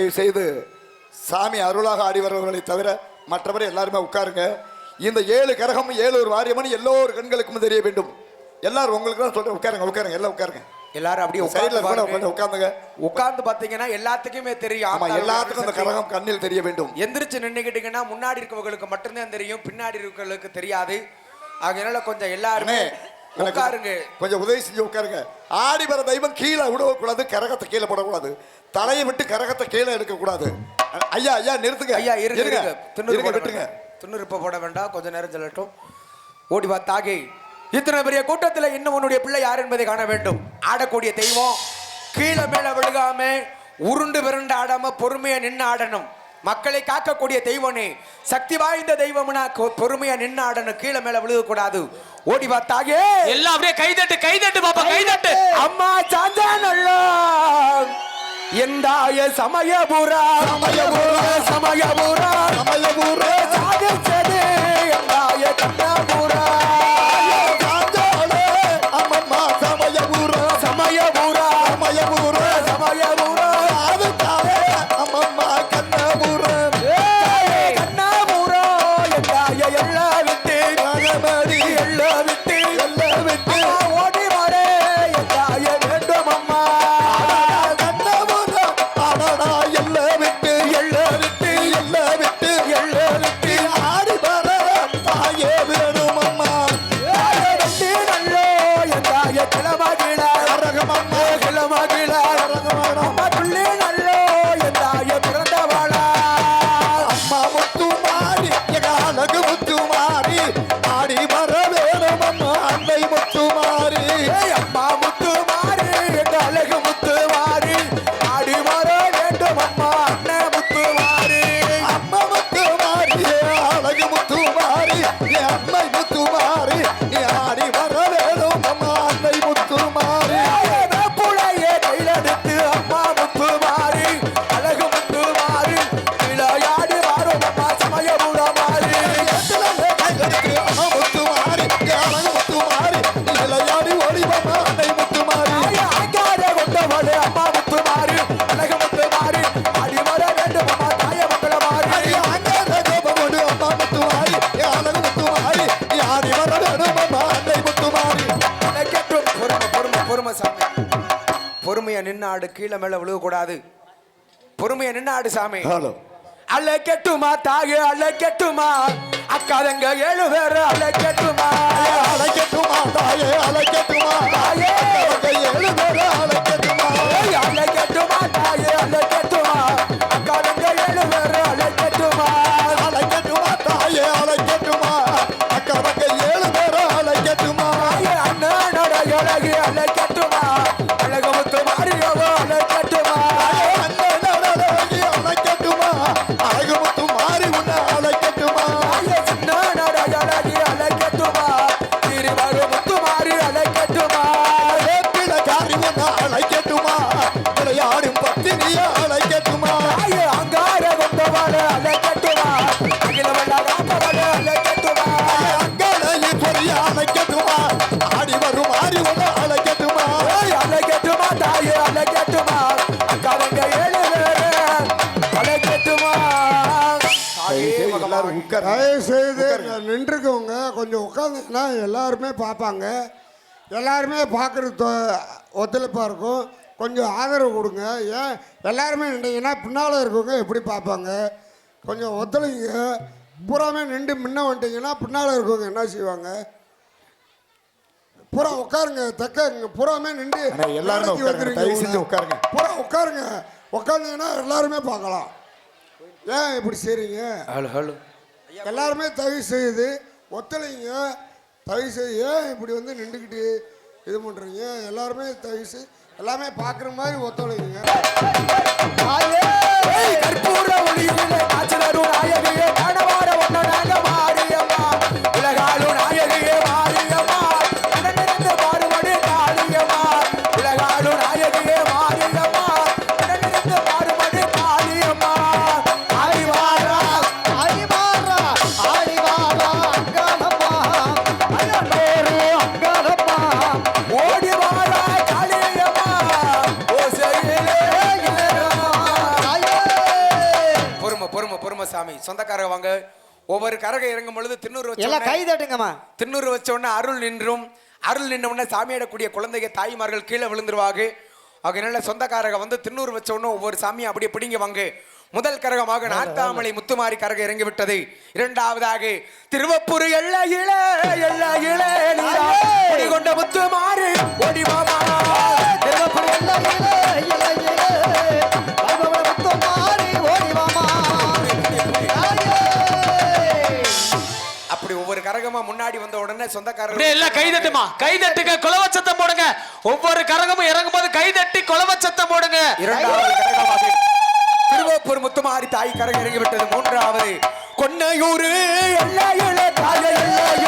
தயவு செய்து சாமி அருளாக ஆடி வருபவர்களை தவிர மற்றவரை எல்லாருமே உட்காருங்க. இந்த 7 கரகம் 7 ஒரு வாரியமணி எல்லோரு கண்களுக்கும் தெரிய வேண்டும். எல்லாரும் உங்களுக்கு தான் சொல்றேன், உட்காருங்க உட்காருங்க எல்லாம் உட்காருங்க. எல்லாரும் அப்படியே சைடுல உட்கார்ந்துங்க. உட்கார்ந்து பாத்தீங்கன்னா எல்லாத்துக்குமே தெரியும். ஆமா, எல்லாத்துக்கும் அந்த கரகம் கண்ணில் தெரிய வேண்டும். எந்திரிச்சு நின்னுக்கிட்டீங்கன்னா முன்னாடி இருக்கவங்களுக்கு மட்டும்தான் தெரியும், பின்னாடி இருக்கவங்களுக்கு தெரியாது. அதனால கொஞ்சம் எல்லாருமே உட்காருங்க, கொஞ்சம் உதவி செஞ்சு உட்காருங்க. ஆடி வர தெய்வம் கீழே விடக்கூடாது, கரகத்தை கீழே போடக்கூடாது, தலையை விட்டு கரகத்தை கீழே எடுக்கக்கூடாது. ஐயா ஐயா நிறுத்துங்க. ஐயா இருங்க, விட்டுருங்க. துண்ணுறுப்ப போட வேண்டாம், கொஞ்ச நேரம் செல்லட்டும். ஓடி வா தாகி, இத்தனை பெரிய கூட்டத்தில் இன்னும் உன்னுடைய பிள்ளை யார் என்பதை காண வேண்டும். ஆடக்கூடிய தெய்வம் கீழே மேல விழுகாம உருண்டு விரண்டு ஆடாம பொறுமையா நின்று ஆடணும். மக்களை காக்கக்கூடிய தெய்வனே, சக்தி வாய்ந்த தெய்வம்னா பொறுமையா நின்று ஆடணும், கீழே மேல விழுக கூடாது. ஓடி வா தாகே, எல்லாம் அப்படியே கைதட்டு பாப்பா, கைதட்டு. அம்மா சாந்தா நல்லா எந்தாய சமயபுரா சமயபுரா சமயபுரா சமயபுரா சாதிச்சது எந்தாய கண்ணபுரா அம்மம்மா சமயபுரா சமயபுரா சமயபுரா சமயபுரா அம்மம்மா கண்ணபுரா கண்ணபுரா எந்தாய எல்லா விட்டு மகமதி எல்லா விட்டு ஓடி வரே எந்தாய வேண்டும் அம்மா பொறுமையா நின்னாடு, கீழே மேல விழுக கூடாது. பொறுமையா நின்னாடு சாமி. அல்ல கெட்டுமா தாயே, அல்ல கெட்டுமா அக்காதங்க 7 பேர் அல்ல கெட்டுமா, அல்ல கெட்டுமா தாயே, அல்ல கெட்டுமா தாயே 7 பேர் அல்ல கெட்டுமா, அல்ல கெட்டுமா தாயே, அல்ல கெட்டுமா அக்காதங்க 7 பேர் அல்ல கெட்டுமா, அல்ல கெட்டுமா தாயே, அல்ல கெட்டுமா அக்காதங்க 7 பேர் அல்ல கெட்டுமா, அண்ணனோட அழகு அல்ல கெட்டுமா அழகுமுத்து மாரியவோ அல்ல கெட்டுமா, அண்ணனோட அழகு அல்ல கெட்டுமா அழகுமுத்து மாறி உன்ன அல்ல கெட்டுமா, அண்ணனோட அழகு அல்ல கெட்டுமா திருவாரு முத்து மாறி அல்ல கெட்டுமா, பிள்ளைக்காரி உன்ன அல்ல கெட்டுமா விளையாடும் பத்தினிய அல்ல கெட்டுமா, அங்கார கொண்டவாட அல்ல கெட்டுமா அகில வல்லாராமவட அல்ல கெட்டுமா, அங்காளையில் பொறிய அல்ல கெட்டுமா ஆடி வரும் ஆடி உன்ன அல்ல கெட்டுமா, அல்ல கெட்டுமா தாயே அல்ல கெட்டுமா அக்காதங்க 7 பேர் அல்ல கெட்டுமா. தயவு செய்து நின்றுக்கவங்க கொஞ்சம் உட்காந்துன்னா எல்லாருமே பார்ப்பாங்க. எல்லாருமே பார்க்குறது ஒத்துழைப்பாக இருக்கும். கொஞ்சம் ஆதரவு கொடுங்க. ஏன் எல்லாருமே நின்றீங்கன்னா பின்னால் இருக்கவங்க எப்படி பார்ப்பாங்க? கொஞ்சம் ஒத்துழைங்க. பூராமே நின்று முன்ன வந்துட்டீங்கன்னா பின்னால் இருக்கவங்க என்ன செய்வாங்க? பூரா உட்காருங்க, தக்கங்க. பூராமே நின்று எல்லாரும் உட்காருங்க. பூரா உட்காருங்க. உட்காந்துங்கன்னா எல்லாருமே பார்க்கலாம். ஏன் இப்படி செய்றீங்க? எல்லாருமே தயவு செய்து ஒத்துழைங்க. தயவு செய்து ஏன் இப்படி வந்து நின்றுக்கிட்டு இது பண்ணுறீங்க? எல்லாருமே தயவு செய்து எல்லாமே பார்க்குற மாதிரி ஒத்துழைங்க. கற்பூர ஒளியிலே காய்ச்சலரும் நாயகியே கணவார ஒன்னனாக மாரியம்மா உலகாலும் நாயகியே மாரியம்மா உடனிருந்து பாடுபடு காளியம்மா உலகாலும் நாயகியே மாரியம்மா உடனிருந்து பாடுபடு காளியம்மா ஆடிவாரா ஆடிவாரா ஆடிவாரா அங்காளம்மா அண்ணனோரு அங்காளம்மா ஓடிவாரா காளியம்மா ஓசையிலே சொந்தக்காரங்க வாங்க. ஒவ்வொரு கரகம் இறங்கும் பொழுது திண்ணூறு எல்லாம் வச்ச கை தட்டுங்கம்மா. திண்ணூறு வச்ச உடனே அருள் நின்றும். அருள் நின்ற உடனே சாமியாடக்கூடிய குழந்தைங்க தாய்மார்கள் கீழே விழுந்துருவாங்க. அதனால சொந்தக்காரங்க வந்து திண்ணூறு வச்ச உடனே ஒவ்வொரு சாமியும் அப்படியே பிடிங்க வாங்க. முதல் கரகமாக நாட்டாமலை முத்துமாரி கரகம் இறங்கி விட்டது. இரண்டாவதாக திருவப்பூர் எல்லையில கொண்ட முத்துமாரி ஓடி மாமா. திருவப்பூர் எல்லையிலே வைபவ முத்துமாரி ஓடி மாமா. அப்படி ஒவ்வொரு கரகமா முன்னாடி வந்த உடனே சொந்தக்காரர் அப்படியே எல்லாம் கை தட்டுமா, கை தட்டுங்க, குலவச்சத்தம் போடுங்க. ஒவ்வொரு கரகமும் இறங்கும் போது கை தட்டி குலவச்சத்தம் போடுங்க. இரண்டாவது கரகமாக திருவப்பூர் முத்துமாரி தாய் கரகம் இறங்கி விட்டது. மூன்றாவது கொன்னையூர் எல்லையிலே தாய எல்லையிலே